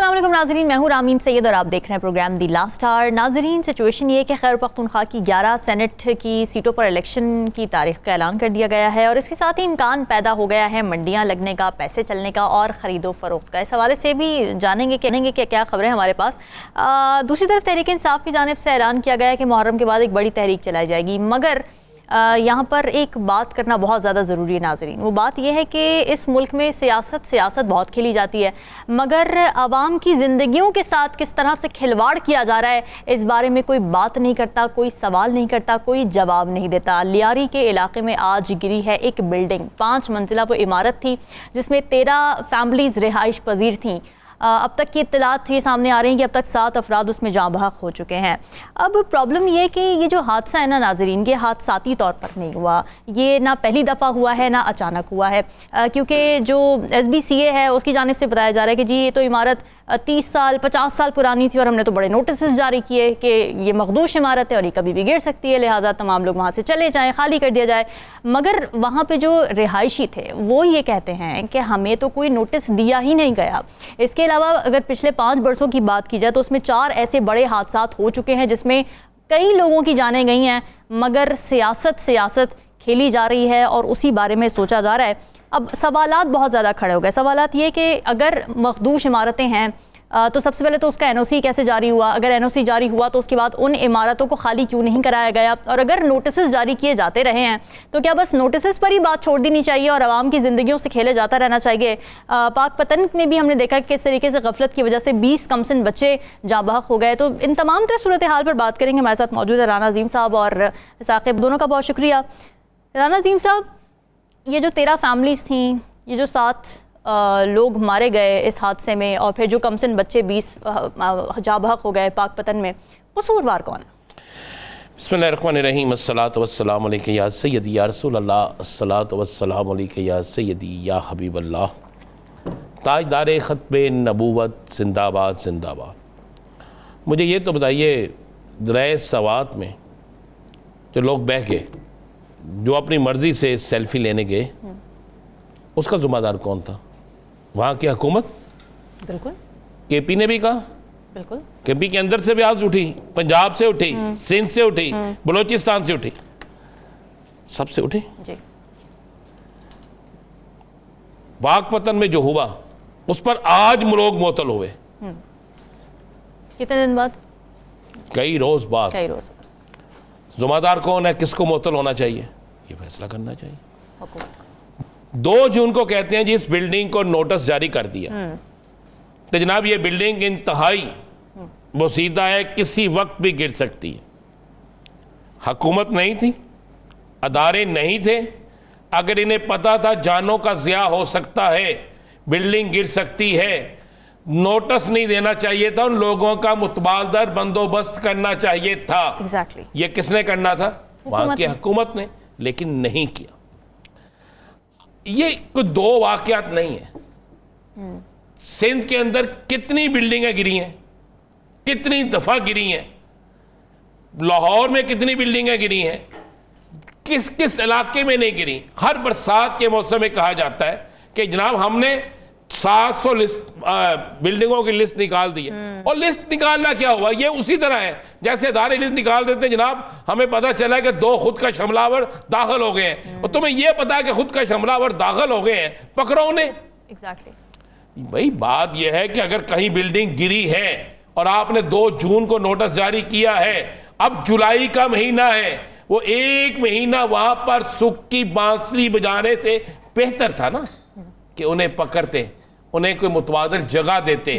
अस्सलाम वालेकुम नाज़रीन, मैं हूँ रामीन सैयद और आप देख रहे हैं प्रोग्राम दी लास्ट आवर। नाज़रीन, सिचुएशन ये है कि खैबर पख्तूनख्वा की 11 सेनेट की सीटों पर इलेक्शन की तारीख का ऐलान कर दिया गया है और इसके साथ ही इम्कान पैदा हो गया है मंडियाँ लगने का, पैसे चलने का और ख़रीदो फरोख्त का। इस हवाले से भी जानेंगे कहेंगे कि क्या खबरें हमारे पास। दूसरी तरफ तहरीक इंसाफ की जानिब से ऐलान किया गया है कि मुहर्रम के बाद एक बड़ी तहरीक चलाई जाएगी, मगर यहाँ पर एक बात करना बहुत ज़्यादा ज़रूरी है नाज़रीन। वो बात यह है कि इस मुल्क में सियासत बहुत खेली जाती है, मगर आवाम की ज़िंदगियों के साथ किस तरह से खिलवाड़ किया जा रहा है इस बारे में कोई बात नहीं करता, कोई सवाल नहीं करता, कोई जवाब नहीं देता। लियारी के इलाके में आज गिरी है एक बिल्डिंग, 5 मंजिला वो इमारत थी जिसमें 13 फैमिलीज़ रिहाइश पजीर थीं। अब तक की इत्तलात ये सामने आ रही हैं कि अब तक 7 अफराद उसमें जाँ बहक हो चुके हैं। अब प्रॉब्लम ये कि ये जो हादसा है ना नाज़रीन, ये हादसाती तौर पर नहीं हुआ, ये ना पहली दफ़ा हुआ है ना अचानक हुआ है, क्योंकि जो SBCA है उसकी जानिब से बताया जा रहा है कि जी ये तो इमारत 30 साल 50 साल पुरानी थी और हमने तो बड़े नोटिस जारी किए कि ये मखदूश इमारत है और ये कभी भी गिर सकती है, लिहाजा तमाम लोग वहाँ से चले जाएँ, खाली कर दिया जाए। मगर वहाँ पे जो रिहायशी थे वो ये कहते हैं कि हमें तो कोई नोटिस दिया ही नहीं गया। इसके अलावा अगर पिछले 5 बरसों की बात की जाए तो उसमें 4 ऐसे बड़े हादसात हो चुके हैं जिसमें कई लोगों की जानें गई हैं, मगर सियासत खेली जा रही है और उसी बारे में सोचा जा रहा है। अब सवालात बहुत ज़्यादा खड़े हो गए। सवालात ये कि अगर मखदूश इमारतें हैं तो सबसे पहले तो उसका NOC कैसे जारी हुआ, अगर NOC जारी हुआ तो उसके बाद उन इमारतों को खाली क्यों नहीं कराया गया, और अगर नोटिस जारी किए जाते रहे हैं तो क्या बस नोटिस पर ही बात छोड़ देनी चाहिए और आवाम की ज़िंदगियों से खेले जाता रहना चाहिए। पाकपतन में भी हमने देखा कि किस तरीके से गफलत की वजह से 20 कमसिन बच्चे जाँ बहक हो गए। तो इन तमाम तरह सूरत हाल पर बात करेंगे। हमारे साथ मौजूद है राना अजीम साहब और साकिब, दोनों का बहुत शुक्रिया। राना अजीम साहब, ये जो 13 फैमिलीज़ थी, ये जो 7 लोग मारे गए इस हादसे में और फिर जो कमसिन बच्चे 20 जाँ बहक हो गए पाकपतन में, कसूरवार कौन है? बिस्मिल्लाहिर्रहमानिर्रहीम, अस्सलातु वस्सलामु अलैका या सय्यदी या रसूल अल्लाह, अस्सलातु वस्सलामु अलैका या सय्यदी या हबीब अल्लाह, ताजदार ख़त्म नबूवत जिंदाबाद जिंदाबाद। मुझे ये तो बताइए, दरिया सवात में जो लोग बह गए, जो अपनी मर्ज़ी से सेल्फ़ी लेने गए, उसका ज़िम्मेदार कौन था? वहाँ की हुकूमत? बिल्कुल। KP ने भी कहा, बिल्कुल। KP के अंदर से भी आवाज़ उठी, पंजाब से उठी, सिंध से उठी, बलोचिस्तान से उठी, सबसे उठी जी। पाकपतन में जो हुआ उस पर आज लोग मुअत्तल हुए। कितने दिन बाद? कई रोज बाद। ज़िम्मेदार कौन है, किसको मुअत्तल होना चाहिए, ये फैसला करना चाहिए। 2 जून को कहते हैं जी इस बिल्डिंग को नोटिस जारी कर दिया, तो जनाब ये बिल्डिंग इंतहाई बोसीदा है, किसी वक्त भी गिर सकती है। हुकूमत नहीं थी, अदारे नहीं थे, अगर इन्हें पता था जानों का ज़िया हो सकता है, बिल्डिंग गिर सकती है, नोटिस नहीं देना चाहिए था, उन लोगों का मुतबादल बंदोबस्त करना चाहिए था। Exactly. ये किसने करना था? वहाँ की हुकूमत ने, लेकिन नहीं किया। ये कोई 2 वाक़यात नहीं है। सिंध के अंदर कितनी बिल्डिंगें गिरी हैं, कितनी दफ़ा गिरी हैं, लाहौर में कितनी बिल्डिंगें गिरी हैं, किस किस इलाके में नहीं गिरी। हर बरसात के मौसम में कहा जाता है कि जनाब हमने 700 बिल्डिंगों की लिस्ट निकाल दी है। और लिस्ट निकालना क्या हुआ, ये उसी तरह है जैसे अदारे लिस्ट निकाल देते हैं, जनाब हमें पता चला है कि 2 खुद का हमलावर दाखिल हो गए हैं, और तुम्हें यह पता है कि खुद का हमलावर दाखिल हो गए हैं, पकड़ो उन्हें। एग्जैक्टली भाई, बात यह है कि अगर कहीं बिल्डिंग गिरी है और आपने 2 जून को नोटिस जारी किया है, अब जुलाई का महीना है, वो 1 महीना वहां पर सुख की बांसुरी बजाने से बेहतर था ना कि उन्हें पकड़ते, उन्हें कोई मुतबादल जगह देते।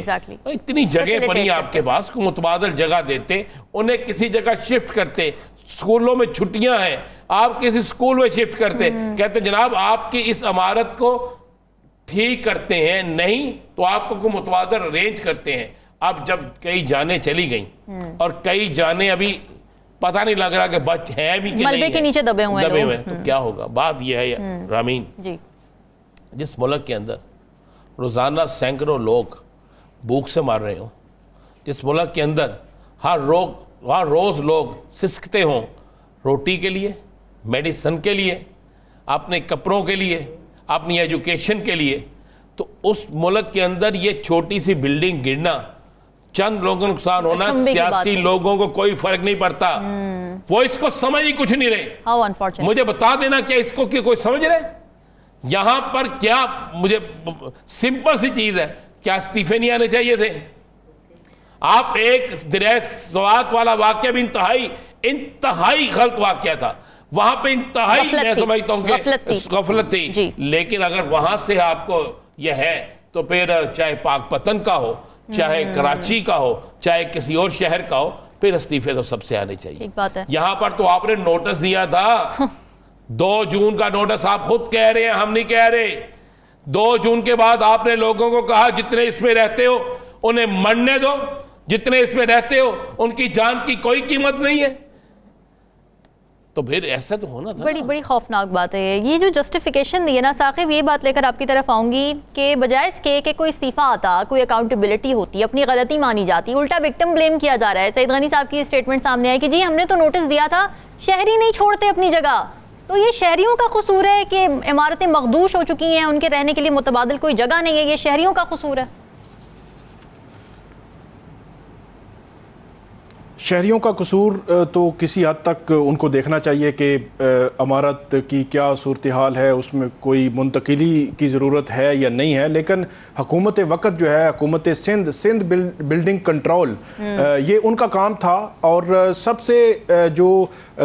इतनी जगह पड़ी आपके पास, कोई मुतबादल जगह देते, उन्हें किसी जगह शिफ्ट करते। स्कूलों में छुट्टियां हैं, आप किसी स्कूल में शिफ्ट करते, कहते जनाब आपकी इस इमारत को ठीक करते हैं, नहीं तो आपको कोई मुतबादल अरेंज करते हैं। अब जब कई जाने चली गई और कई जाने अभी पता नहीं लग रहा कि बच है भी कि मलबे नहीं के नीचे दबे हुए हैं, तो क्या होगा? बात यह है रामीन जी, जिस मुल्क के अंदर रोज़ाना सैकड़ों लोग भूख से मार रहे हों, जिस मुल्क के अंदर हर रोज़ लोग सिसकते हों रोटी के लिए, मेडिसन के लिए, अपने कपड़ों के लिए, अपनी एजुकेशन के लिए, तो उस मुल्क के अंदर ये छोटी सी बिल्डिंग गिरना, चंद लोगों को नुकसान होना, सियासी लोगों को कोई फर्क नहीं पड़ता। वो इसको समझ ही कुछ नहीं रहे। मुझे बता देना क्या इसको कि कोई समझ रहे? यहां पर क्या, मुझे सिंपल सी चीज है, क्या इस्तीफे नहीं आने चाहिए थे? आप एक दरिया सवात वाला वाकया भी इंतहाई गलत वाकया था, वहां पे इंतहाई मैं समझता हूं कि गफलत थी। लेकिन अगर वहां से आपको यह है तो फिर चाहे पाकपतन का हो, चाहे कराची का हो, चाहे किसी और शहर का हो, फिर इस्तीफे तो सबसे आने चाहिए। ठीक बात है। यहां पर तो आपने नोटिस दिया था 2 जून का नोटिस, आप खुद कह रहे हैं, हम नहीं कह रहे। 2 जून के बाद आपने लोगों को कहा जितने इसमें रहते हो उन्हें मरने दो, जितने इसमें रहते हो उनकी जान की कोई कीमत नहीं है। तो फिर ऐसा तो होना था। बड़ी खौफनाक बात है ये जो जस्टिफिकेशन दी है ना साकिब। ये बात लेकर आपकी तरफ आऊंगी कि बजाय इसके कि कोई इस्तीफा आता, कोई अकाउंटेबिलिटी होती, अपनी गलती मानी जाती, उल्टा विक्टिम ब्लेम किया जा रहा है। सईद गनी साहब की स्टेटमेंट सामने आई कि जी हमने तो नोटिस दिया था, शहरी नहीं छोड़ते अपनी जगह। तो ये शहरियों का कसूर है कि इमारतें मखदूश हो चुकी हैं, उनके रहने के लिए मुतबादिल कोई जगह नहीं है, ये शहरियों का कसूर है? शहरियों का कसूर तो किसी हद तक उनको देखना चाहिए कि इमारत की क्या सूरत हाल है, उसमें कोई मुंतकिली की ज़रूरत है या नहीं है। लेकिन हुकूमत वक़्त जो है, हुकूमत सिंध बिल्डिंग कंट्रोल, ये उनका काम था। और सबसे जो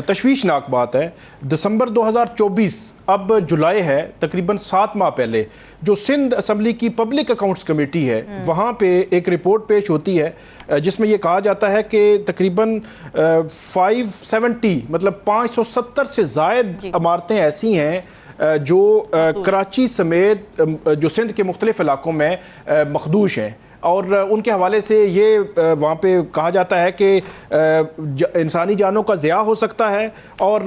तशवीशनाक बात है, दिसंबर 2024 अब जुलाई है, तकरीबन 7 माह पहले जो सिंध असम्बली की पब्लिक अकाउंट्स कमेटी है, वहाँ पे एक रिपोर्ट पेश होती है जिसमें ये कहा जाता है कि तकरीबन 570 मतलब 570 से ज़ायद इमारतें ऐसी हैं जो कराची समेत जो सिंध के मुख्तलिफ इलाकों में मखदूश हैं। और उनके हवाले से ये वहाँ पे कहा जाता है कि इंसानी जानों का ज़िया हो सकता है। और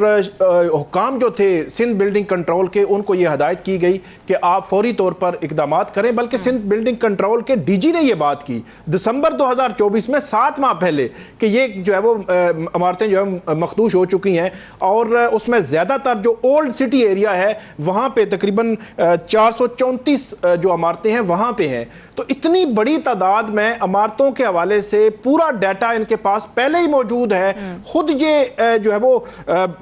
हुक्काम जो थे सिंध बिल्डिंग कंट्रोल के, उनको ये हदायत की गई कि आप फौरी तौर पर इक़दामात करें। बल्कि सिंध बिल्डिंग कंट्रोल के डीजी ने ये बात की दिसंबर 2024 में, 7 माह पहले, कि ये जो है वो इमारतें जो है मखदूश हो चुकी हैं। और उसमें ज़्यादातर जो ओल्ड सिटी एरिया है वहाँ पे तकरीबन 434 जो इमारतें हैं वहाँ पे हैं। तो इतनी बड़ी तादाद में इमारतों के हवाले से पूरा डाटा इनके पास पहले ही मौजूद है। खुद ये जो है वो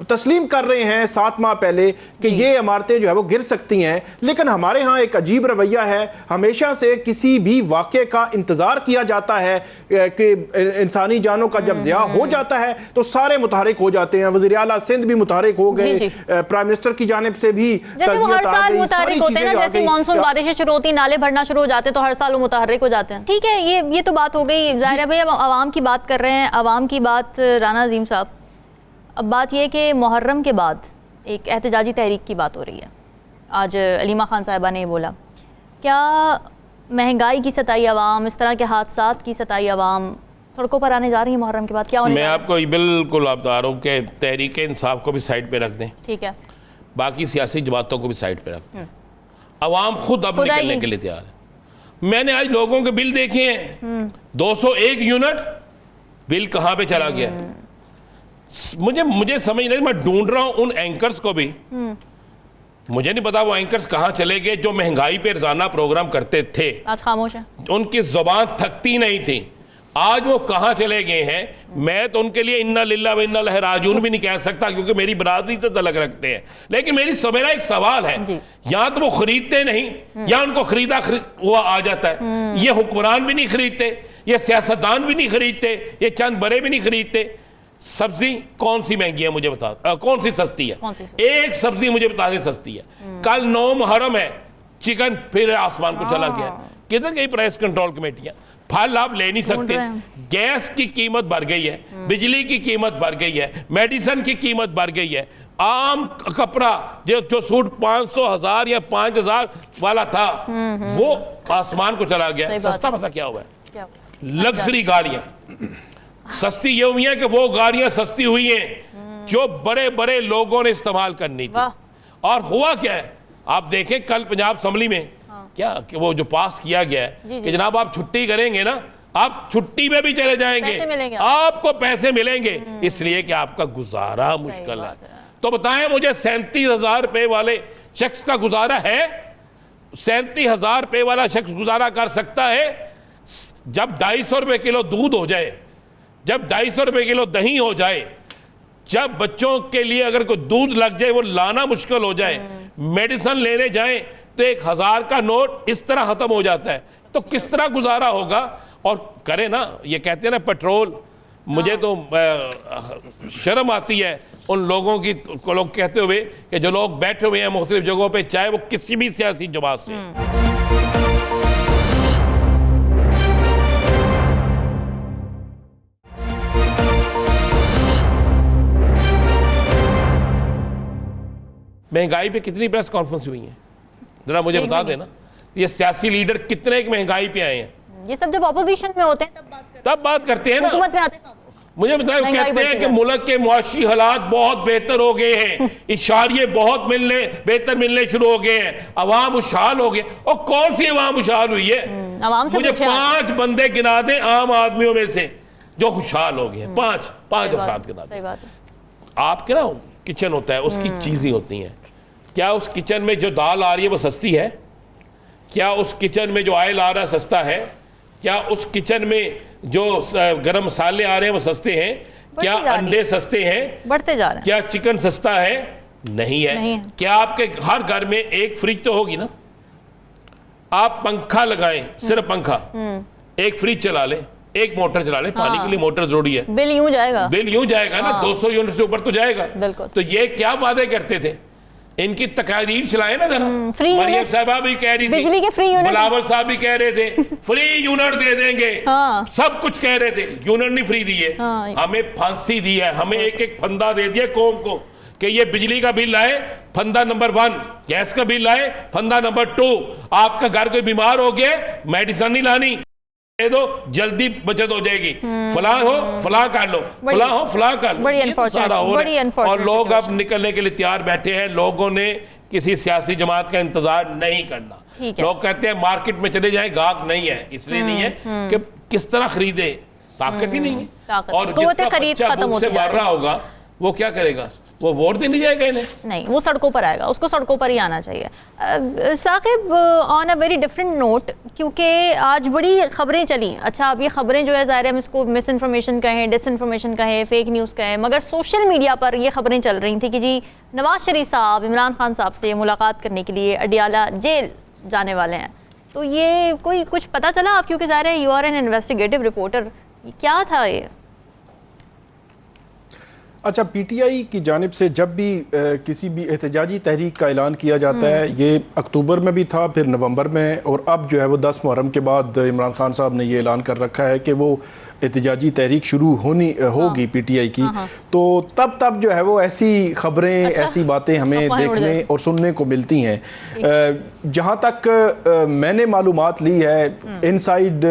तस्लीम कर रहे हैं 7 माह पहले कि ये इमारतें जो है वो गिर सकती हैं। लेकिन हमारे यहाँ एक अजीब रवैया है, हमेशा से किसी भी वाक़े का इंतज़ार किया जाता है कि इंसानी जानों का जब ज़िया हो जाता है तो सारे मुतहरिक हो जाते हैं। वज़ीर आला सिंध भी मुतहरिक हो गए, प्राइम मिनिस्टर की जानिब से भी हर साल मुतहरिक होते हैं ना, जैसे मानसून बारिशें शुरू होती, नाले भरना शुरू हो जाते हैं तो हर साल मुतहर्रिक हो जाते हैं। ठीक है, ये तो बात हो गई। ज़ाहिर है भाई अब आवाम की बात कर रहे हैं, आवाम की बात। राना अजीम साहब, अब बात यह कि मुहर्रम के बाद एक एहतजाजी तहरीक की बात हो रही है। आज अलीमा खान साहिबा ने बोला, क्या महंगाई की सताई आवाम, इस तरह के हादसात की सताई आवाम सड़कों पर आने जा रही है मुहर्रम के बाद? क्या होने? मैं आपको बिल्कुल आप बता रहा हूँ कि तहरीक इंसाफ को भी साइड पे रख दें, ठीक है, बाकी सियासी जमातों को भी साइड पे रख दें। आवाम खुद अब निकलने के लिए तैयार है। मैंने आज लोगों के बिल देखे हैं, 201 यूनिट बिल कहाँ पे चला गया? मुझे समझ नहीं, मैं ढूंढ रहा हूं उन एंकर्स को भी। मुझे नहीं पता वो एंकर्स कहाँ चले गए जो महंगाई पे रोजाना प्रोग्राम करते थे। आज खामोश है, उनकी जुबान थकती नहीं थी। आज वो कहाँ चले गए हैं? मैं तो उनके लिए इन्ना लिल्लाह व इन्ना इलैहि राजिऊन भी नहीं कह सकता, क्योंकि मेरी बरादरी से तलक रखते हैं। लेकिन मेरा एक सवाल है, या तो वो खरीदते नहीं या उनको खरीदा हुआ आ जाता है। ये हुक्मरान भी नहीं खरीदते, ये सियासतदान भी नहीं खरीदते, ये चंद बड़े भी नहीं खरीदते। सब्जी कौन सी महंगी है मुझे बता, कौन सी सस्ती है? एक सब्जी मुझे बता दें सस्ती है। कल 9 मुहर्रम है, चिकन फिर आसमान को चला गया। किधर गई प्राइस कंट्रोल कमेटियां? फल आप ले नहीं सकते, गैस की कीमत बढ़ गई है, बिजली की कीमत बढ़ गई है, मेडिसिन की कीमत बढ़ गई है। आम कपड़ा जो सूट 500 1000 या 5000 वाला था वो आसमान को चला गया। सस्ता पता क्या हुआ है? लग्जरी गाड़ियां सस्ती ये हुई हैं कि वो गाड़ियां सस्ती हुई हैं जो बड़े बड़े लोगों ने इस्तेमाल करनी थी। और हुआ क्या है, आप देखें कल पंजाब असम्बली में क्या कि वो जो पास किया गया है कि जनाब आप छुट्टी करेंगे ना, आप छुट्टी में भी चले जाएंगे, आपको पैसे मिलेंगे, इसलिए कि आपका गुजारा मुश्किल है। तो बताएं मुझे 37,000 रुपए वाले शख्स का गुजारा है? 37,000 रुपये वाला शख्स गुजारा कर सकता है? जब 250 रुपये किलो दूध हो जाए, जब 250 रुपये किलो दही हो जाए, जब बच्चों के लिए अगर कोई दूध लग जाए वो लाना मुश्किल हो जाए, मेडिसिन लेने जाएं तो 1,000 का नोट इस तरह ख़त्म हो जाता है, तो किस तरह गुजारा होगा? और करे ना, ये कहते हैं ना पेट्रोल, मुझे तो शर्म आती है उन लोगों की को लोग कहते हुए कि जो लोग बैठे हुए हैं मुख्तलिफ जगहों पे, चाहे वो किसी भी सियासी जमात से। महंगाई पे कितनी प्रेस कॉन्फ्रेंस हुई है, जरा मुझे बता देना। ये सियासी लीडर कितने एक महंगाई पे आए हैं? ये सब जब ऑपोजिशन में होते हैं तब बात करते हैं ना, हुकूमत में आते हैं। मुझे बताएं, कहते हैं कि मुल्क के मुआशी हालात बहुत बेहतर हो गए हैं, इशारे बहुत बेहतर मिलने शुरू हो गए हैं, अवाम खुशहाल हो गए। और कौन सी अवाम खुशहाल हुई है? मुझे 5 बंदे गिना दें आम आदमियों में से जो खुशहाल हो गए। 5 अफराद गिना दें। आपके ना किचन होता है, उसकी चीजें होती हैं। क्या उस किचन में जो दाल आ रही है वो सस्ती है? क्या उस किचन में जो ऑयल आ रहा है सस्ता है? क्या उस किचन में जो गरम मसाले आ रहे हैं वो सस्ते हैं? क्या अंडे सस्ते हैं? बढ़ते जा रहे हैं। क्या चिकन सस्ता है? नहीं है। क्या आपके हर घर में एक फ्रिज तो होगी ना? आप पंखा लगाएं, सिर्फ पंखा, एक फ्रिज चला लें, एक मोटर चला लें, पानी के लिए मोटर जरूरी है, बिल यूं जाएगा ना, 200 यूनिट से ऊपर तो जाएगा। तो ये क्या वादे करते थे? इनकी तकारीर चलाए ना जरा। मरियम साहबा भी कह रही थी, बिजली के फ्री यूनिट, बिलावल साहब भी कह रहे थे फ्री यूनिट दे देंगे। सब कुछ कह रहे थे, यूनिट नहीं फ्री दिए। हमें फांसी दी है, हमें एक फंदा दे दिया कौम को कि ये बिजली का बिल आए, फंदा नंबर 1, गैस का बिल आए, फंदा नंबर 2, आपका घर कोई बीमार हो गया, मेडिसिन नहीं लानी, दे दो, जल्दी बचत हो जाएगी। फलां हो फलां कर लो, फलां हो फलां कर लो। बड़ी अनफॉर्चुनेट। और लोग अब निकलने के लिए तैयार बैठे हैं। लोगों ने किसी सियासी जमात का इंतजार नहीं करना। लोग कहते हैं मार्केट में चले जाएं, गाहक नहीं है, इसलिए नहीं है कि किस तरह खरीदे, ताकत ही नहीं है। और जिसका बच्चा भूख से मर रहा होगा वो क्या करेगा? वो वोट देने जाएगा इन्हें? नहीं, वो सड़कों पर आएगा, उसको सड़कों पर ही आना चाहिए। Saqib, on a very different note, क्योंकि आज बड़ी खबरें चली। अच्छा, अब ये खबरें जो है ज़ाहिर है हम इसको मिस इन्फॉर्मेशन कहें, डिस इन्फॉर्मेशन कहें, फेक न्यूज़ कहें, मगर सोशल मीडिया पर ये खबरें चल रही थी कि जी नवाज शरीफ साहब इमरान खान साहब से मुलाकात करने के लिए अडियाला जेल जाने वाले हैं। तो ये कोई कुछ पता चला? आप क्योंकि ज़ाहिर है you are an investigative reporter, क्या था ये? अच्छा, पीटीआई की जानिब से जब भी किसी भी एहतजाजी तहरीक का ऐलान किया जाता है, ये अक्टूबर में भी था, फिर नवंबर में, और अब जो है वो 10 मुहर्रम के बाद इमरान खान साहब ने ये ऐलान कर रखा है कि वो एहतजाजी तहरीक शुरू होगी पीटीआई की। तो तब जो है वो ऐसी खबरें, ऐसी बातें हमें देखने और सुनने को मिलती हैं। जहाँ तक मैंने मालूमात ली है इनसाइड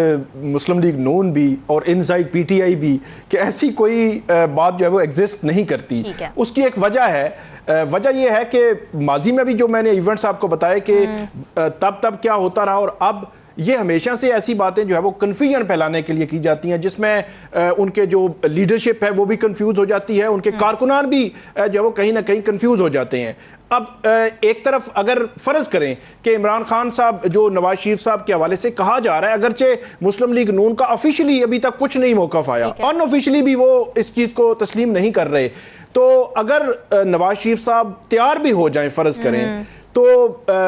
मुस्लिम लीग नून भी और इनसाइड पीटीआई भी, कि ऐसी कोई बात जो है वो एग्जिस्ट नहीं करती। उसकी एक वजह है। वजह यह है कि माजी में भी जो मैंने इवेंट्स आपको बताए कि तब क्या होता रहा, और अब ये हमेशा से ऐसी बातें जो है वो कन्फ्यूजन फैलाने के लिए की जाती हैं, जिसमें उनके जो लीडरशिप है वो भी कंफ्यूज हो जाती है, उनके कारकुनान भी जो है वो कहीं ना कहीं कंफ्यूज हो जाते हैं। अब एक तरफ अगर फर्ज करें कि इमरान खान साहब, जो नवाज शरीफ साहब के हवाले से कहा जा रहा है, अगरचे मुस्लिम लीग नून का ऑफिशियली अभी तक कुछ नहीं मौक़िफ़ आया, अनऑफिशियली भी वो इस चीज़ को तस्लीम नहीं कर रहे, तो अगर नवाज शरीफ साहब तैयार भी हो जाएं, फर्ज करें, तो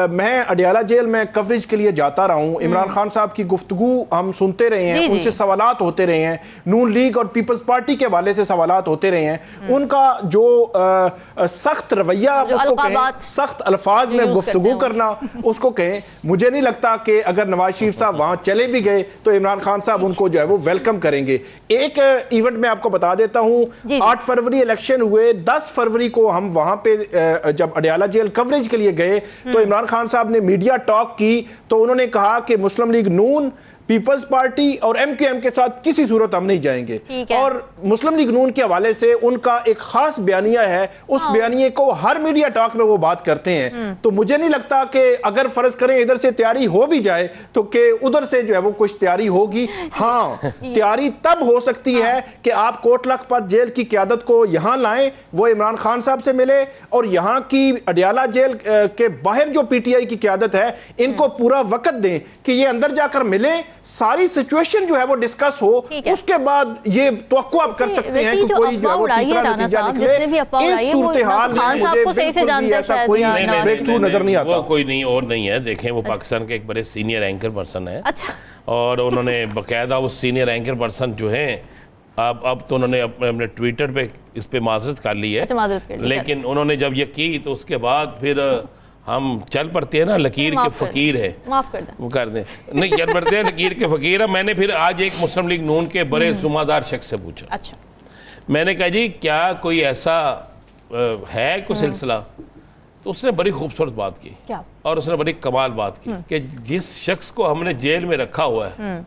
मैं अडियाला जेल में कवरेज के लिए जाता रहा हूँ। इमरान खान साहब की गुफ्तगू हम सुनते रहे हैं, उनसे सवालात होते रहे हैं, नून लीग और पीपल्स पार्टी के हवाले से सवालात होते रहे हैं। उनका जो सख्त रवैया, उसको कहें, सख्त अल्फाज में गुफ्तगू करना, उसको कहें, मुझे नहीं लगता कि अगर नवाज शरीफ साहब वहाँ चले भी गए तो इमरान खान साहब उनको जो है वो वेलकम करेंगे। एक इवेंट में आपको बता देता हूँ, 8 फरवरी इलेक्शन हुए, 10 फरवरी को हम वहाँ पे जब अडियाला जेल कवरेज के लिए गए तो इमरान खान साहब ने मीडिया टॉक की, तो उन्होंने कहा कि मुस्लिम लीग नून पीपल्स पार्टी और MQM के साथ किसी सूरत हम नहीं जाएंगे। ठीक है। और मुस्लिम लीग नून के हवाले से उनका एक खास बयानिया है, उस बयानिए को हर मीडिया टॉक में वो बात करते हैं। तो मुझे नहीं लगता कि अगर फर्ज करें इधर से तैयारी हो भी जाए तो कि उधर से जो है वो कुछ तैयारी होगी। हाँ, तैयारी तब हो सकती है कि आप कोट लखपत जेल की क़यादत को यहाँ लाएं, वो इमरान खान साहब से मिले, और यहाँ की अडियाला जेल के बाहर जो PTI की क़यादत है इनको पूरा वक्त दें कि ये अंदर जाकर मिले, सारी सिचुएशन जो है वो डिस्कस हो, उसके बाद ये तवक्को आप कर सकते हैं कि कोई जो है वो तीसरा नतीजा निकले। इस सूरत-ए-हाल में मुझे बिल्कुल भी ऐसा कोई ब्रेक थ्रू नजर नहीं आता। वो कोई नहीं और नहीं है। देखें, वो पाकिस्तान के एक बड़े सीनियर एंकर पर्सन है। अच्छा। और उन्होंने बाकायदा उस सीनियर एंकर पर्सन जो है, अब तो उन्होंने अपने ट्विटर पे इस पे माजरत कर ली है। अच्छा, माजरत कर ली। लेकिन उन्होंने जब ये की तो उसके बाद फिर हम चल पड़ते हैं ना, लकीर के फ़कीर है, माफ कर दें, वो कर दें, नहीं चल पड़ते हैं, लकीर के फ़कीर है। मैंने फिर आज एक मुस्लिम लीग नून के बड़े जुम्मेदार शख्स से पूछा। अच्छा। मैंने कहा जी क्या कोई ऐसा है कोई सिलसिला? तो उसने बड़ी खूबसूरत बात की। क्या? और उसने बड़ी कमाल बात की कि जिस शख्स को हमने जेल में रखा हुआ है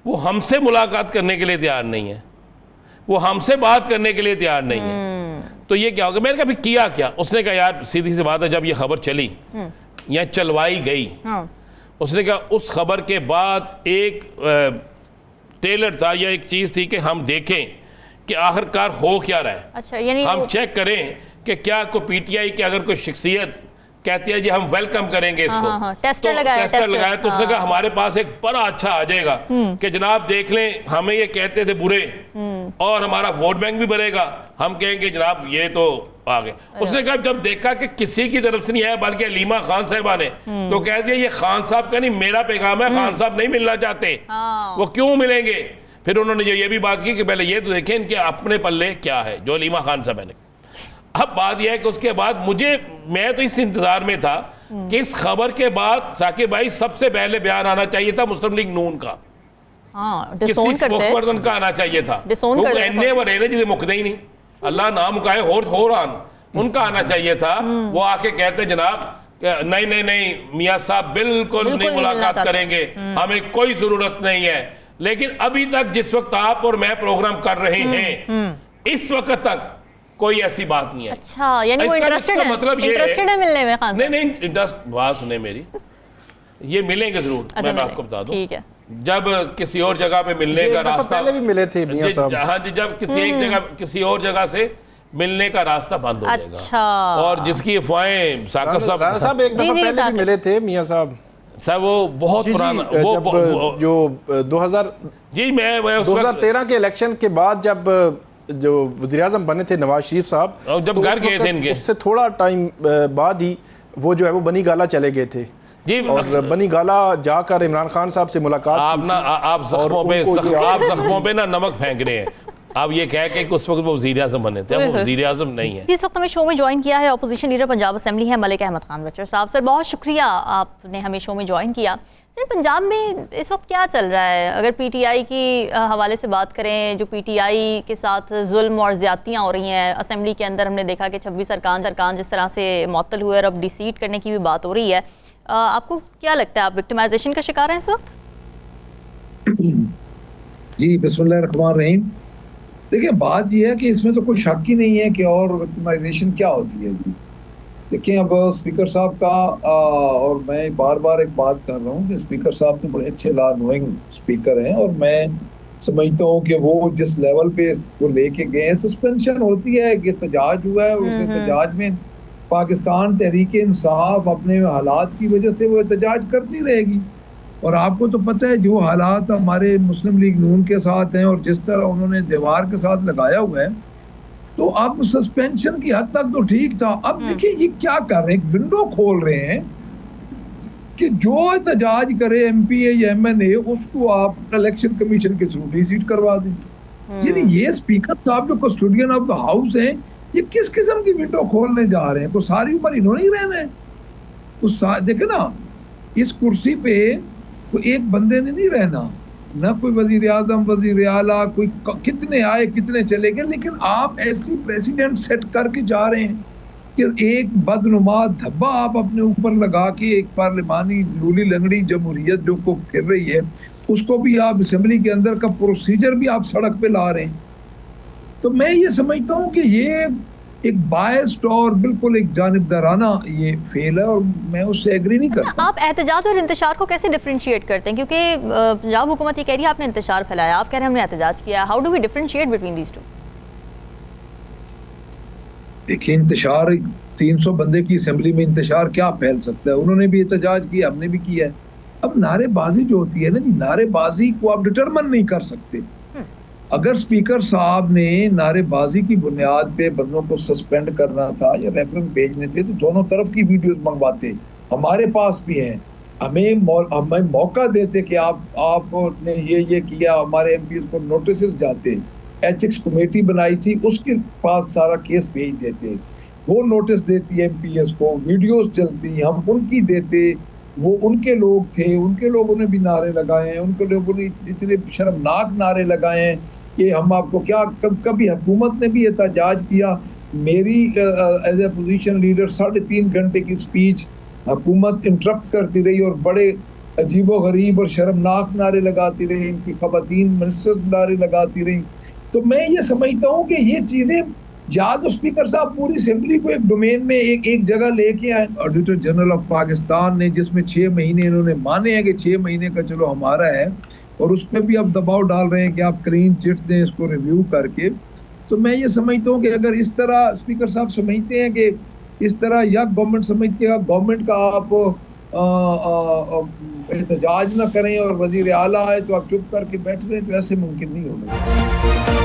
वो हमसे मुलाकात करने के लिए तैयार नहीं है, वो हमसे बात करने के लिए तैयार नहीं है। तो ये क्या होगा? मैंने कहा किया क्या? उसने कहा यार सीधी सी बात है, जब ये खबर चली या चलवाई गई, उसने कहा उस खबर के बाद एक टेलर था या एक चीज़ थी कि हम देखें कि आखिरकार हो क्या रहा है। अच्छा, यानी हम चेक करें कि क्या को PTI की अगर कोई शख्सियत कहती है जी हम वेलकम करेंगे इसको, टेस्टर लगाया तो उसने कहा हमारे पास एक बड़ा अच्छा आ जाएगा कि जनाब देख लें, हमें ये कहते थे बुरे और हमारा वोट बैंक भी बढ़ेगा, हम कहेंगे जनाब ये तो आ गए। उसने कहा जब देखा कि किसी की तरफ से नहीं आया बल्कि अलीमा खान साहिबा ने, तो कह दिया ये खान साहब का नहीं मेरा पैगाम है, खान साहब नहीं मिलना चाहते। वो क्यों मिलेंगे? फिर उन्होंने जो ये भी बात की कि पहले ये तो देखें इनके अपने पल्ले क्या है, जो अलीमा खान साहब ने। अब बात यह है कि उसके बाद मैं तो इस इंतजार में था कि इस खबर के बाद साकिब भाई सबसे पहले बयान आना चाहिए था मुस्लिम लीग नून का, किसी स्पोक्सपर्सन का आना चाहिए था। एने वरे ने जिसे मुकदे ही नहीं, अल्लाह ना मुकाए हो रान, उनका आना चाहिए था। वो आके कहते जनाब नहीं नहीं नहीं मियाँ साहब बिल्कुल नहीं मुलाकात करेंगे, हमें कोई जरूरत नहीं है। लेकिन अभी तक जिस वक्त आप और मैं प्रोग्राम कर रहे हैं इस वक्त तक कोई ऐसी बात नहीं है। अच्छा, यानी वो इंटरेस्टेड है, मतलब ये इंटरेस्टेड है मिलने में खान साहब? नहीं इंटरेस्ट, बात सुने मेरी, ये मिलेंगे जरूर। अच्छा, मैं आपको बता दूं, ठीक है, जब किसी और जगह पे मिलने का रास्ता, पहले भी मिले थे मियां साहब। हाँ जी, जब किसी एक जगह किसी और जगह से मिलने का रास्ता बंद हो जाएगा। अच्छा। और जिसकी अफवाहें साकिब साहब एक दफा पहले भी मिले थे मियां साहब। वो बहुत पुराना, वो जो 2000 जी मैं 2013 के इलेक्शन के बाद जब जो वज़ीर-ए-आज़म बने थे नवाज शरीफ साहब, जब घर गए थे इनके, उससे थोड़ा टाइम बाद ही वो जो है वो बनी गाला चले गए थे जी। और बनी गाला जाकर इमरान खान साहब से मुलाकात आप जख्मों पे ना नमक फेंक रहे हैं। आप ये कह के उस वक्त वो वज़ीर-ए-आज़म बने थे, वो वज़ीर-ए-आज़म नहीं है। इस वक्त हमें शो में ज्वाइन किया है अपोजिशन लीडर पंजाब असेंबली है मलिक अहमद खान बचर साहब। सर बहुत शुक्रिया आपने हमें शो में ज्वाइन किया। सर पंजाब में इस वक्त क्या चल रहा है? अगर PTI की हवाले से बात करें, जो PTI के साथ जुल्म और ज़्यादतियाँ हो रही हैं असेंबली के अंदर, हमने देखा कि 26 अरकान जिस तरह से मुअत्तल हुए और अब डिसीट करने की भी बात हो रही है, आपको क्या लगता है आप विक्टिमाइजेशन का शिकार हैं इस वक्त? जी बिस्मिल्लाहिर्रहमानिर्रहीम। देखिए बात यह है कि इसमें तो कोई शक ही नहीं है कि और विक्टिमाइजेशन क्या होती है। जी देखिए, अब स्पीकर साहब का और मैं बार बार एक बात कर रहा हूँ कि स्पीकर साहब तो बड़े अच्छे लॉ नोइंग स्पीकर हैं और मैं समझता हूँ कि वो जिस लेवल पे वो लेके गए हैं, सस्पेंशन होती है कि एहतजाज हुआ है, उस एहतजाज में पाकिस्तान तहरीक इंसाफ अपने हालात की वजह से वो एहतजाज करती रहेगी। और आपको तो पता है जो हालात हमारे मुस्लिम लीग नून के साथ हैं और जिस तरह उन्होंने दीवार के साथ लगाया हुआ है, तो अब सस्पेंशन की हद तक तो ठीक था। अब देखिए ये क्या कर रहे हैं, विंडो खोल रहे हैं कि जो एहतजाज करे MPA या MNA उसको आप इलेक्शन कमीशन के थ्रू डिसीट करवा दें। यानी ये स्पीकर साहब जो कस्टोडियन ऑफ द हाउस हैं, ये किस किस्म की विंडो खोलने जा रहे हैं? तो सारी उम्र इन्होंने ही रहना है। देखे ना, इस कुर्सी पे कोई एक बंदे ने नहीं रहना, ना कोई वज़ीर-ए-आज़म, वज़ीर आला, कोई कितने आए कितने चले गए, लेकिन आप ऐसी प्रेसिडेंट सेट करके जा रहे हैं कि एक बदनुमा धब्बा आप अपने ऊपर लगा के एक पार्लिमानी लूली लंगड़ी जमहूरियत जो को फिर रही है उसको भी आप असेंबली के अंदर का प्रोसीजर भी आप सड़क पे ला रहे हैं। तो मैं ये समझता हूँ कि ये एक बायस्ड और बिल्कुल एक जानिबदाराना ये फेल है और मैं उससे एग्री नहीं करता। आप एहतजाज और इंतशार को कैसे डिफरेंशिएट करते हैं, क्योंकि पंजाब हुकूमत ये कह रही है आपने इंतशार फैलाया, आप कह रहे हैं हमने एहतजाज किया, how do we differentiate between these two? देखिए इंतशार 300 बंदे की असेंबली में इंतशार क्या फैल सकता है, उन्होंने भी एहतजाज किया, हमने भी किया है। अब नारेबाजी जो होती है ना जी, नारेबाजी को आप डिटरमिन नहीं कर सकते। अगर स्पीकर साहब ने नारेबाजी की बुनियाद पे बंदों को सस्पेंड करना था या रेफरेंस भेजने थे तो दोनों तरफ की वीडियोस मंगवाते, हमारे पास भी हैं, हमें मौका देते कि आपने ये किया, हमारे एमपीज को नोटिस जाते, एथिक्स कमेटी बनाई थी उसके पास सारा केस भेज देते, वो नोटिस देती एमपीएस को, वीडियोस चलती, हम उनकी देते, वो उनके लोग थे, उनके लोगों ने भी नारे लगाए हैं, उनके लोगों ने इतने शर्मनाक नारे लगाए हैं कि हम आपको क्या, कभी हुकूमत ने भी एहतजाज किया। मेरी एज ए पोजीशन लीडर 3.5 घंटे की स्पीच हुकूमत इंटरप्ट करती रही और बड़े अजीबो गरीब और शर्मनाक नारे लगाती रही, इनकी खवातीन मिनिस्टर्स नारे लगाती रही। तो मैं ये समझता हूँ कि ये चीज़ें या तो स्पीकर साहब पूरी असेंबली को एक डोमेन में एक जगह लेके आए। ऑडिटर जनरल ऑफ पाकिस्तान ने जिसमें 6 महीने इन्होंने माने हैं कि 6 महीने का चलो हमारा है, और उस पर भी अब दबाव डाल रहे हैं कि आप क्लीन चिट दें इसको रिव्यू करके। तो मैं ये समझता हूँ कि अगर इस तरह स्पीकर साहब समझते हैं कि इस तरह या गवर्नमेंट समझती है गवर्नमेंट का आप एहतजाज ना करें और वजीर आला आए तो आप चुप करके बैठ रहे हैं, तो ऐसे मुमकिन नहीं होगा।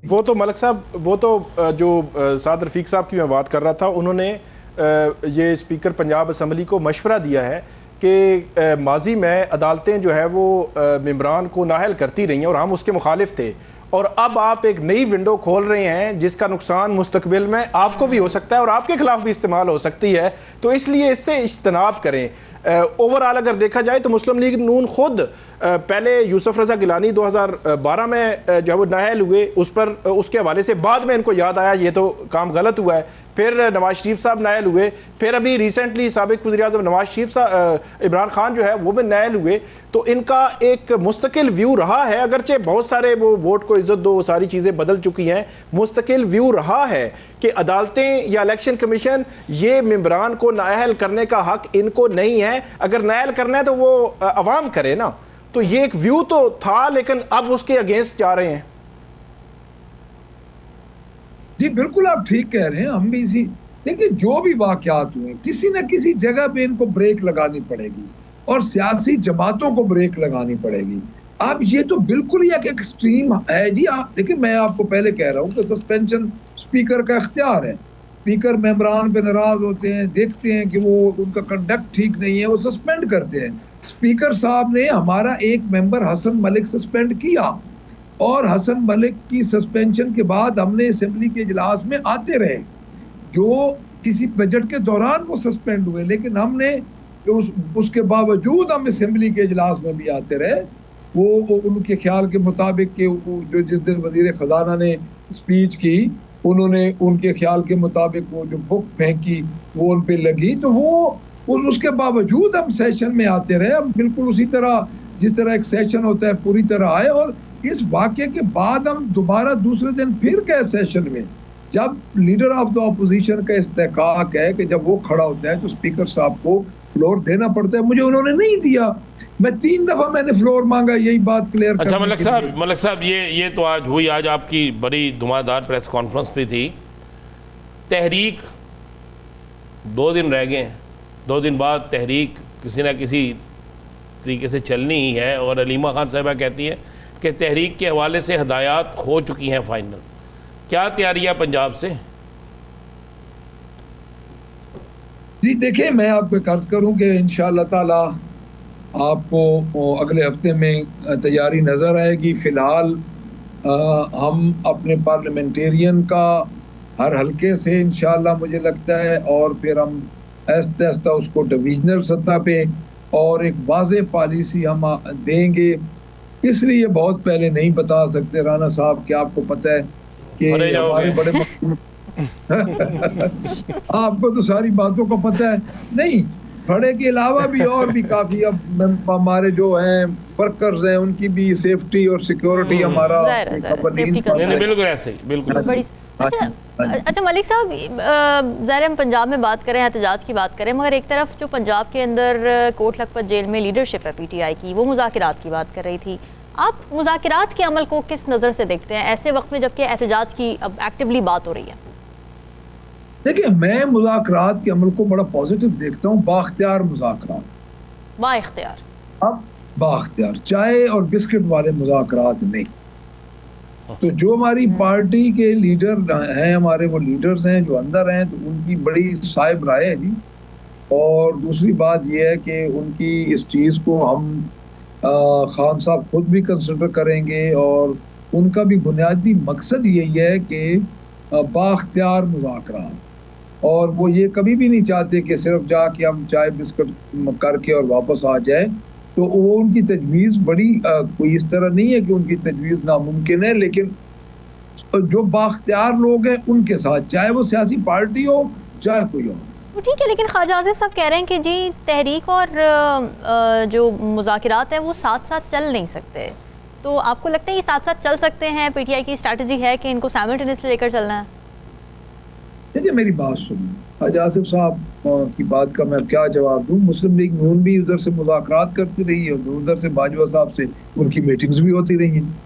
वो तो मलिक साहब, वो तो जो साद रफीक साहब की मैं बात कर रहा था, उन्होंने ये स्पीकर पंजाब असम्बली को मशवरा दिया है कि माजी में अदालतें जो है वो मेंबरान को नाअहल करती रही हैं और हम उसके मुखालिफ थे, और अब आप एक नई विंडो खोल रहे हैं जिसका नुकसान मुस्तकबिल में आपको भी हो सकता है और आपके खिलाफ भी इस्तेमाल हो सकती है, तो इसलिए इससे इज्तनाब करें। ओवरऑल अगर देखा जाए तो मुस्लिम लीग नून खुद पहले यूसुफ रज़ा गिलानी 2012 में जब वो नाअहल हुए उस पर उसके हवाले से बाद में इनको याद आया ये तो काम गलत हुआ है, फिर नवाज शरीफ साहब नाअहल हुए, फिर अभी रिसेंटली साबिक वज़ीर-ए-आज़म नवाज शरीफ साहब इमरान खान जो है वो भी नाअहल हुए। तो इनका एक मुस्तकिल व्यू रहा है, अगरचे बहुत सारे वो वोट को इज्जत दो सारी चीज़ें बदल चुकी हैं, मुस्तकिल व्यू रहा है कि अदालतें या इलेक्शन कमीशन ये मेंबरान को नाअहल करने का हक इनको नहीं है, अगर नाअहल करना है तो वो अवाम करे ना। तो ये एक व्यू तो था लेकिन अब उसके अगेंस्ट जा रहे हैं। जी बिल्कुल आप ठीक कह रहे हैं, हम भी इसी देखिए जो भी वाकयात हुए किसी न किसी जगह पे इनको ब्रेक लगानी पड़ेगी और सियासी जमातों को ब्रेक लगानी पड़ेगी। अब ये तो बिल्कुल ही एक एक्सट्रीम है जी। आप देखिए मैं आपको पहले कह रहा हूँ कि सस्पेंशन स्पीकर का इख्तियार है, स्पीकर मेंबरान पे नाराज होते हैं, देखते हैं कि वो उनका कंडक्ट ठीक नहीं है, वो सस्पेंड करते हैं। स्पीकर साहब ने हमारा एक मेंबर हसन मलिक सस्पेंड किया और हसन मलिक की सस्पेंशन के बाद हमने असेंबली के इजलास में आते रहे, जो किसी बजट के दौरान वो सस्पेंड हुए, लेकिन हमने उसके बावजूद हम असेंबली के इजलास में भी आते रहे। वो उनके ख्याल के मुताबिक के जो जिस दिन वजीर खजाना ने स्पीच की उन्होंने उनके ख्याल के मुताबिक वो जो बुक फेंकी वो उन पे लगी, तो वो उसके बावजूद हम सेशन में आते रहे। हम बिल्कुल उसी तरह जिस तरह एक सेशन होता है पूरी तरह आए, और इस वाक़े के बाद हम दोबारा दूसरे दिन फिर गए सेशन में। जब लीडर ऑफ द अपोजिशन का इस्तेकाक है कि जब वो खड़ा होता है तो स्पीकर साहब को फ्लोर देना पड़ता है, मुझे उन्होंने नहीं दिया, मैं 3 दफ़ा मैंने फ्लोर मांगा, यही बात क्लियर। अच्छा मलिक साहब ये तो आज हुई, आज आपकी बड़ी धुआंधार प्रेस कॉन्फ्रेंस भी थी। तहरीक 2 दिन रह गए हैं, 2 दिन बाद तहरीक किसी न किसी तरीके से चलनी ही है, और अलीमा खान साहिबा कहती है कि तहरीक के हवाले से हदायत हो चुकी हैं फाइनल। क्या तैयारी है पंजाब से? जी देखिए मैं आपको कर्ज करूं कि इंशाअल्लाह ताला आपको अगले हफ्ते में तैयारी नज़र आएगी। फ़िलहाल हम अपने पार्लियामेंटेरियन का हर हल्के से इंशाअल्लाह मुझे लगता है, और फिर हम आहिस्ता आहिस्ता उसको डिवीजनल सतह पे और एक वाज़े पॉलिसी हम देंगे। इसलिए बहुत पहले नहीं बता सकते राना साहब कि आपको पता है कि हमारे बड़े आपको तो सारी बातों का पता है। नहीं, खड़े के अलावा भी और भी काफ़ी अब हमारे जो हैं वर्कर्स हैं उनकी भी सेफ्टी और सिक्योरिटी हमारा बिल्कुल ऐसे बिल्कुल। अच्छा मलिक साहब, ज़ाहिर हम पंजाब में बात करें, एहतजाज की बात करें, मगर एक तरफ जो पंजाब के अंदर कोट लखपत जेल में लीडरशिप है पीटीआई की, वो मुज़ाकिरात की बात कर रही थी। आप मुज़ाकिरात के अमल को किस नज़र से देखते हैं ऐसे वक्त में जबकि एहतजाज की अब एक्टिवली बात हो रही है? देखिए, मैं मुज़ाकरात के अमल को बड़ा पॉजिटिव देखता हूँ। बाख्तियार मुज़ाकरात, बाख्तियार, अब बाख्तियार, चाय और बिस्किट वाले मुज़ाकरात नहीं। तो जो हमारी पार्टी के लीडर हैं, हमारे वो लीडर्स हैं जो अंदर हैं, तो उनकी बड़ी साहिब राय है जी। और दूसरी बात ये है कि उनकी इस चीज़ को हम खान साहब खुद भी कंसिडर करेंगे और उनका भी बुनियादी मकसद यही है कि बाख्तियार मुज़ाकरात, और वो ये कभी भी नहीं चाहते कि सिर्फ जाके हम चाय बिस्किट करके और वापस आ जाए। तो वो उनकी तजवीज़ बड़ी कोई इस तरह नहीं है कि उनकी तजवीज़ नामुमकिन है, लेकिन जो बाख्तियार लोग हैं उनके साथ, चाहे वो सियासी पार्टी हो चाहे कोई हो। ठीक है, लेकिन ख्वाजा आसिफ साहब कह रहे हैं कि जी तहरीक और जो मुज़ाकिरात हैं वो साथ साथ चल नहीं सकते। तो आपको लगता है ये साथ साथ चल सकते हैं? पीटीआई की स्ट्रैटेजी है कि इनको साइमल्टेनियसली लेकर चलना है? देखिए, मेरी बात सुनिए, ख्वाजा आसिफ साहब की बात का मैं क्या जवाब दूं। मुस्लिम लीग नून भी उधर से मुज़ाकरात करती रही है, उधर से बाजवा साहब से उनकी मीटिंग्स भी होती रही हैं।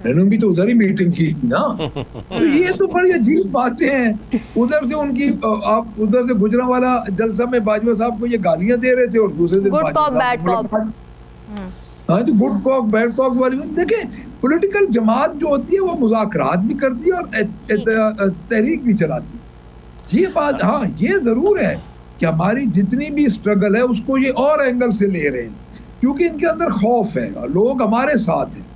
मैंने भी तो उधर ही मीटिंग की थी ना। तो ये तो बड़ी अजीब बातें हैं। उधर से उनकी आप उधर से गुजरांवाला जलसा में बाजवा साहब को ये गालियां दे रहे थे और दूसरे दिन गुड कॉप बैड कॉप, हाँ तो गुड कॉप बैड कॉप वाली। देखें, पॉलिटिकल जमात जो होती है वो मुज़ाकरात भी करती है और तहरीक भी चलाती है। ये बात, हाँ ये ज़रूर है कि हमारी जितनी भी स्ट्रगल है उसको ये और एंगल से ले रहे हैं, क्योंकि इनके अंदर खौफ है, लोग हमारे साथ हैं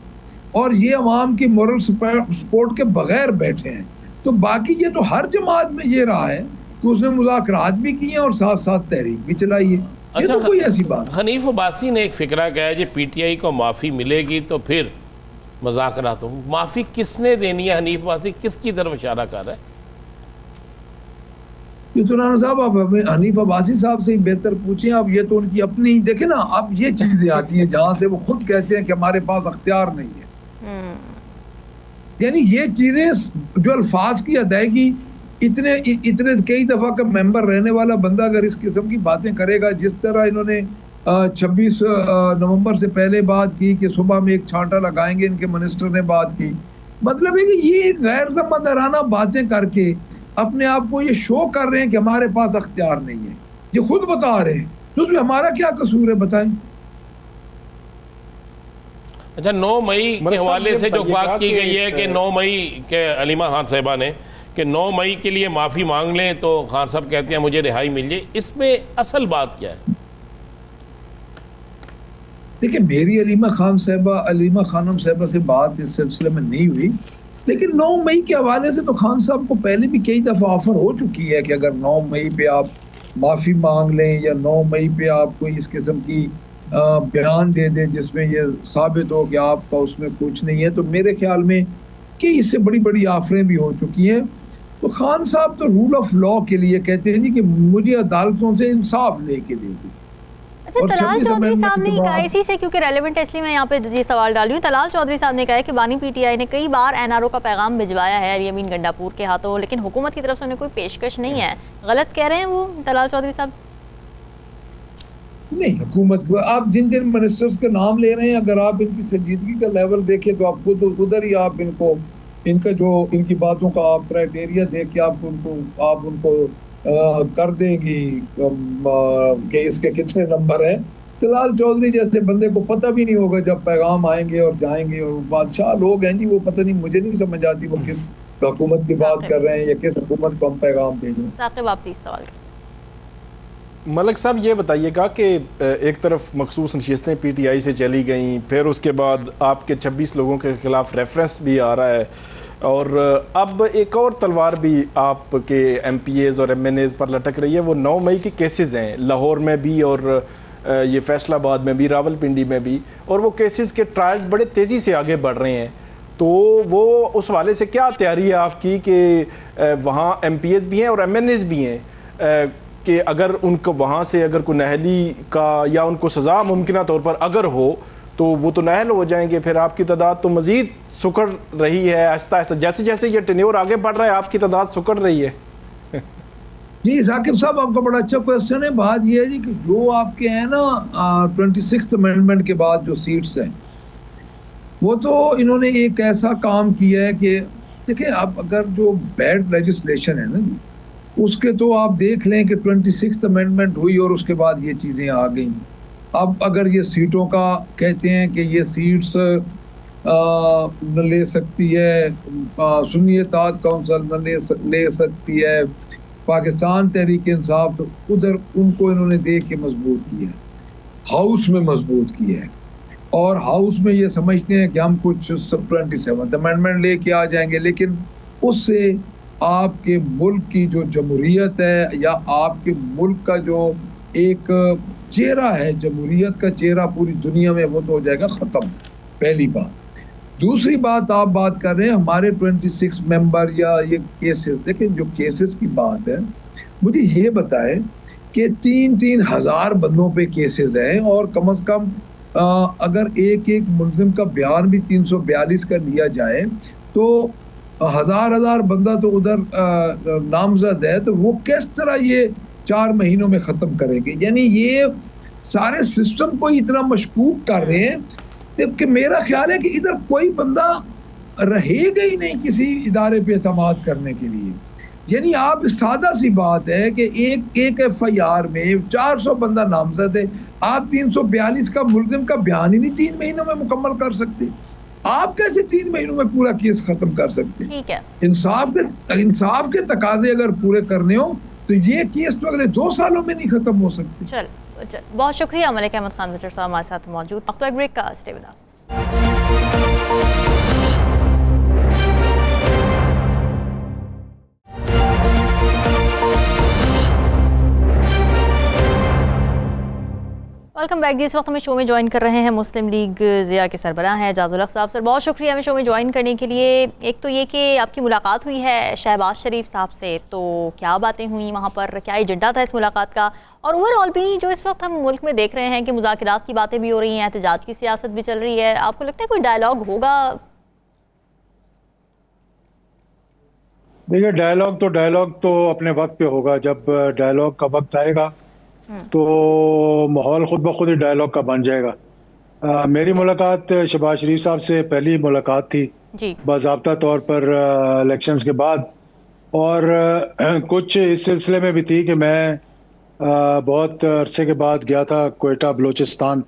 और ये अवाम की मोरल सपोर्ट के बगैर बैठे हैं। तो बाकी ये तो हर जमात में ये रहा है कि उसने मुज़ाकरात भी किए और साथ साथ तहरीक भी चलाई है। ये तो कोई ऐसी बात। हनीफ अब्बासी ने एक फिक्रा कहा है कि पीटीआई को माफ़ी मिलेगी तो फिर मुज़ाकरात हो। माफ़ी किसने देनी है? हनीफ अब्बासी किसकी तरफ इशारा कर रहा है? ये तो राना साहब आप हनीफ अब्बासी साहब से ही बेहतर पूछें आप। ये तो उनकी अपनी, देखे ना, अब ये चीजें आती हैं जहां से वो खुद कहते हैं कि हमारे पास अख्तियार नहीं है। यानी ये चीजें जो अल्फाज की अदायगी, इतने कई दफा का मेंबर रहने वाला बंदा अगर इस किस्म की बातें करेगा, जिस तरह इन्होंने 26 नवंबर से पहले बात की कि सुबह में एक छांटा लगाएंगे, इनके मिनिस्टर ने बात की, मतलब है कि ये गैर ज़िम्मेदाराना बातें करके अपने आप को ये शो कर रहे हैं कि हमारे पास अख्तियार नहीं है। ये खुद बता रहे हैं, तो उसमें हमारा क्या कसूर है बताएं? अच्छा, 9 मई के हवाले से जो बात की गई है कि 9 मई के अलीमा खान साहिबा ने कि 9 मई के लिए माफ़ी मांग लें तो खान साहब कहते हैं मुझे रिहाई मिल जाए, इसमें असल बात क्या है? देखिए, मेरी अलीमा खानम साहिबा से बात इस सिलसिले में नहीं हुई, लेकिन 9 मई के हवाले से तो खान साहब को पहले भी कई दफ़ा ऑफर हो चुकी है कि अगर 9 मई पे आप माफ़ी मांग लें या 9 मई पे आप कोई इस किस्म की बयान दे दें जिसमें ये साबित हो कि आपका उसमें कुछ नहीं है, तो मेरे ख्याल में कि इससे बड़ी बड़ी ऑफरें भी हो चुकी हैं। तो खान साहब तो रूल ऑफ लॉ के लिए कहते हैं जी कि मुझे अदालतों से इंसाफ लेके देगी। अच्छा, तलाल चौधरी साहब ने कहा, इसी से क्योंकि रेलेवेंट है इसलिए मैं यहाँ पे ये सवाल डाल रही हूँ, तलाल चौधरी साहब ने कहा है कि बानी पीटीआई ने कई बार एनआरओ का पैगाम भिजवाया है अली अमीन गंडापुर के हाथों, लेकिन हुकूमत की तरफ से उन्हें कोई पेशकश नहीं है। गलत कह रहे हैं वो तलाल चौधरी साहब? नहीं, हुकूमत को आप जिन जिन मिनिस्टर्स के नाम ले रहे हैं, अगर आप इनकी संजीदगी का लेवल देखें तो आपको तो उधर ही आप इनका जो इनकी बातों का आप क्राइटेरिया देख के आप उनको कर देंगी कि इसके कितने नंबर हैं। तलाल चौधरी जैसे बंदे को पता भी नहीं होगा जब पैगाम आएंगे और जाएंगे, और बादशाह लोग हैं जी, वो पता नहीं, मुझे नहीं समझ आती वो किस हुकूमत की बात कर रहे हैं या किस हुकूमत को हम पैगाम भेजें। साकिब, आप प्लीज सवाल। मलिक साहब, ये बताइएगा कि एक तरफ मखसूस नशिस्तें पीटीआई से चली गई, फिर उसके बाद आपके 26 लोगों के खिलाफ रेफरेंस भी आ रहा है, और अब एक और तलवार भी आपके MPAs और MNAs पर लटक रही है। वो 9 मई की केसेस हैं, लाहौर में भी और ये फैसलाबाद में भी, रावलपिंडी में भी, और वो केसेस के ट्रायल्स बड़े तेज़ी से आगे बढ़ रहे हैं। तो वो उस वाले से क्या तैयारी है आपकी कि वहाँ MPs भी हैं और MNAs भी हैं कि अगर उनको वहाँ से अगर कोई नहली का या उनको सज़ा मुमकिन तौर पर अगर हो तो वो तो नाअहल हो जाएंगे, फिर आपकी तादाद तो मज़ीद सुकड़ रही है आहिस्ता आहिस्ता, जैसे जैसे ये टेन्योर आगे बढ़ रहा है आपकी तादाद सुकड़ रही है। जी साकिब साहब, आपका बड़ा अच्छा क्वेश्चन है। बात यह है जी कि जो आपके हैं ना 26th अमेंडमेंट के बाद जो सीट्स हैं, वो तो इन्होंने एक ऐसा काम किया है कि देखिए, आप अगर जो बैड लेजिस्लेशन है ना जी, उसके तो आप देख लें कि 26th अमेंडमेंट हुई और उसके बाद ये चीज़ें आ गई। अब अगर ये सीटों का कहते हैं कि ये सीट्स न ले सकती है सुन्नी इत्तेहाद काउंसिल, न ले सकती है पाकिस्तान तहरीक इंसाफ, तो उधर उनको इन्होंने देख के मजबूत किया है, हाउस में मजबूत किया है। और हाउस में ये समझते हैं कि हम कुछ 27th अमेंडमेंट लेके आ जाएंगे, लेकिन उससे आपके मुल्क की जो जमहूरियत है या आपके मुल्क का जो एक चेहरा है, जमहूरियत का चेहरा पूरी दुनिया में, वो तो हो जाएगा ख़त्म, पहली बात। दूसरी बात, आप बात कर रहे हैं हमारे 26 मेंबर या ये केसेस, देखिए जो केसेस की बात है, मुझे ये बताएं कि 3-3 हज़ार बंदों पे केसेस हैं और कम से कम अगर एक एक मुलजिम का बयान भी 342 का लिया जाए तो हज़ार बंदा तो उधर नामजद है, तो वो किस तरह ये 4 महीनों में ख़त्म करेंगे? यानी ये सारे सिस्टम को इतना मशकूक कर रहे हैं, जबकि मेरा ख्याल है कि इधर कोई बंदा रहेगा ही नहीं किसी इदारे पे एतमाद करने के लिए। यानी आप सादा सी बात है कि एक FIR में 400 बंदा नामजद है, आप 342 का मुलजिम का बयान ही नहीं 3 महीनों में मुकम्मल कर सकते। आप कैसे 3 महीनों में पूरा केस खत्म कर सकते? ठीक है, इंसाफ के तकाजे अगर पूरे करने हो तो ये केस तो अगले 2 सालों में नहीं खत्म हो सकते। चल बहुत शुक्रिया मलिक अहमद खान बचर साहब हमारे साथ मौजूद। वक्त एक ब्रेक का, stay with us. Welcome back जी। इस वक्त हमें शो में ज्वाइन कर रहे हैं मुस्लिम लीग ज़िया के सरबराह हैं एजाज़ उल हक साहब। सर बहुत शुक्रिया हमें शो में ज्वाइन करने के लिए। एक तो ये कि आपकी मुलाकात हुई है शहबाज शरीफ साहब से, तो क्या बातें हुई वहाँ पर, क्या एजेंडा था इस मुलाकात का, और ओवरऑल भी जो इस वक्त हम मुल्क में देख रहे हैं कि मुज़ाकरात की बातें भी हो रही हैं, एहतजाज की सियासत भी चल रही है, आपको लगता है कोई डायलॉग होगा? देखिए, डायलॉग तो अपने वक्त पे होगा। जब डायलॉग का वक्त आएगा तो माहौल खुद ब खुद ही डायलॉग का बन जाएगा। मेरी मुलाकात शहबाज शरीफ साहब से पहली मुलाकात थी बाज़ाब्ता तौर पर इलेक्शंस के बाद, और कुछ इस सिलसिले में भी थी कि मैं बहुत अरसे के बाद गया था क्वेटा बलूचिस्तान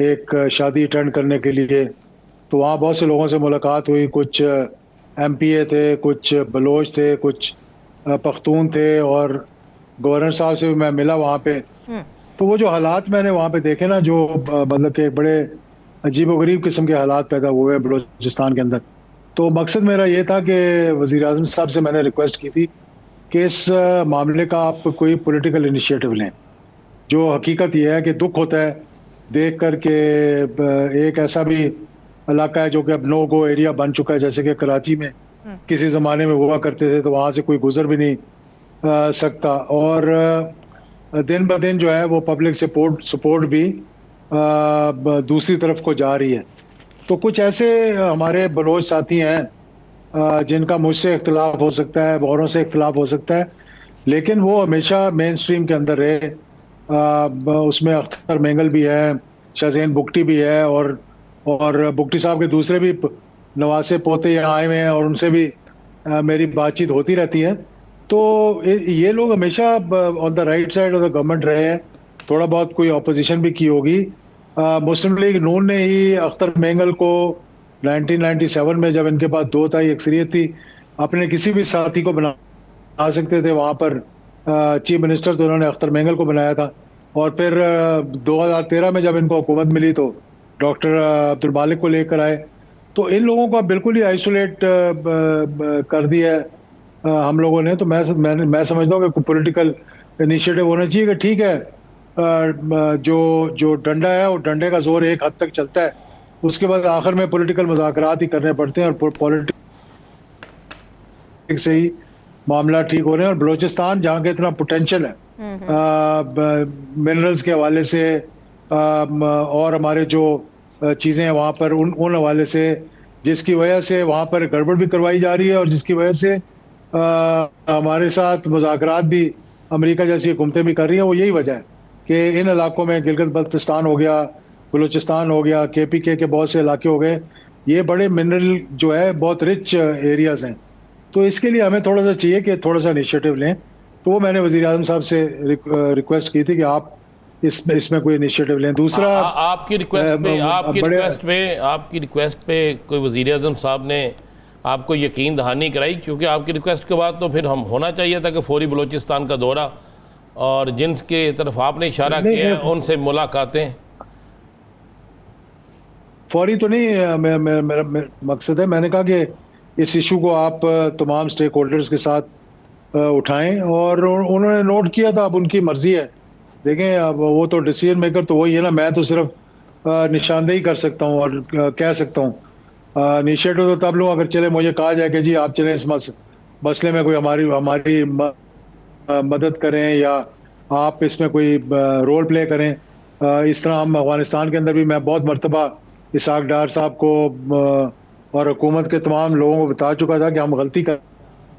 एक शादी अटेंड करने के लिए। तो वहाँ बहुत से लोगों से मुलाकात हुई, कुछ MPA थे, कुछ बलोच थे, कुछ पख्तून थे, और गवर्नर साहब से भी मैं मिला वहाँ पे। तो वो जो हालात मैंने वहाँ पे देखे ना, जो मतलब के बड़े अजीब-ओ-गरीब किस्म के हालात पैदा हुए हैं बलूचिस्तान के अंदर। तो मकसद मेरा ये था कि वज़ीर आज़म साहब से मैंने रिक्वेस्ट की थी कि इस मामले का आप कोई पॉलिटिकल इनिशिएटिव लें। जो हकीकत ये है कि दुख होता है देख कर के एक ऐसा भी इलाका है जो कि अब नो गो एरिया बन चुका है, जैसे कि कराची में किसी ज़माने में हुआ करते थे, तो वहाँ से कोई गुजर भी नहीं सकता। और दिन ब दिन जो है वो पब्लिक सपोर्ट भी दूसरी तरफ को जा रही है। तो कुछ ऐसे हमारे बलोच साथी हैं जिनका मुझसे इख्तिलाफ हो सकता है, औरों से इख्तिलाफ हो सकता है, लेकिन वो हमेशा मेन स्ट्रीम के अंदर रहे। उसमें अख्तर मेंगल भी है, शाहज़ैन बुगटी भी है, और बुगटी साहब के दूसरे भी नवासे पोते यहाँ आए हुए हैं और उनसे भी मेरी बातचीत होती रहती है। तो ये लोग हमेशा on the right side of the government रहे हैं। थोड़ा बहुत कोई अपोजिशन भी की होगी। मुस्लिम लीग नून ने ही अख्तर मेंगल को 1997 में, जब इनके पास 2 ताई अक्सरियत थी, अपने किसी भी साथी को बना सकते थे। वहाँ पर चीफ मिनिस्टर तो उन्होंने अख्तर मेंगल को बनाया था। और फिर 2013 में जब इनको हुकूमत मिली तो डॉक्टर अब्दुल मालिक को लेकर आए। तो इन लोगों को बिल्कुल ही आइसोलेट कर दिया है हम लोगों ने। तो मैं समझता हूँ कि पॉलिटिकल इनिशिएटिव होना चाहिए कि ठीक है, जो डंडा है वो डंडे का जोर एक हद तक चलता है, उसके बाद आखिर में पॉलिटिकल मुज़ाकरात ही करने पड़ते हैं और पॉलिटिक्स से ही मामला ठीक हो रहे हैं। और बलूचिस्तान जहाँ के इतना पोटेंशियल है मिनरल्स के हवाले से और हमारे जो चीज़ें हैं वहाँ पर उन हवाले से, जिसकी वजह से वहाँ पर गड़बड़ भी करवाई जा रही है और जिसकी वजह से हमारे साथ मुज़ाकरात भी अमेरिका जैसी हुकूमतें भी कर रही हैं। वो यही वजह है कि इन इलाकों में गिलगित बल्तिस्तान हो गया, बलूचिस्तान हो गया, KPK के बहुत से इलाके हो गए, ये बड़े मिनरल जो है बहुत रिच एरियाज़ हैं। तो इसके लिए हमें थोड़ा सा चाहिए कि थोड़ा सा इनिशिएटिव लें। तो वो मैंने वज़ीर आज़म साहब से रिक्वेस्ट की थी कि आप इसमें कोई इनिशिएटिव लें। दूसरा आपकी रिक्वेस्ट पे कोई वज़ीर आज़म साहब ने आपको यकीन दहानी कराई? क्योंकि आपकी रिक्वेस्ट के बाद तो फिर हम होना चाहिए था कि फौरी बलूचिस्तान का दौरा और जिनके तरफ आपने इशारा किया है उनसे मुलाकातें। फौरी तो नहीं, मेरा मकसद है, मैंने कहा कि इस इशू को आप तमाम स्टेक होल्डर्स के साथ उठाएं और उन्होंने नोट किया था। अब उनकी मर्जी है, देखें, अब वो तो डिसीजन मेकर तो वही है ना, मैं तो सिर्फ निशानदेही कर सकता हूँ और कह सकता हूँ। इनिशिएटिव तो तब लूँ अगर चले मुझे कहा जाए कि जी आप चलें इस मसले में कोई हमारी मदद करें या आप इसमें कोई रोल प्ले करें। इस तरह हम अफगानिस्तान के अंदर भी मैं बहुत मरतबा इसहाक डार साहब को और हुकूमत के तमाम लोगों को बता चुका था कि हम गलती कर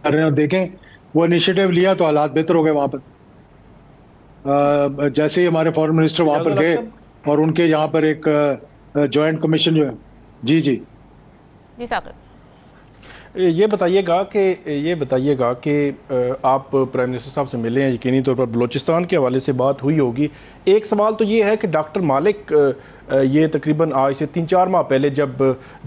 रहे हैं और देखें वो इनिशिएटिव लिया तो हालात बेहतर हो गए वहाँ पर। जैसे ही हमारे फॉरेन मिनिस्टर वहाँ पर गए और उनके यहाँ पर एक जॉइंट कमीशन जो है। जी जी जी साकिब, ये बताइएगा कि आप प्राइम मिनिस्टर साहब से मिले हैं, यकीनी तौर पर बलूचिस्तान के हवाले से बात हुई होगी। एक सवाल तो ये है कि डॉक्टर मालिक ये तकरीबन आज से 3-4 माह पहले जब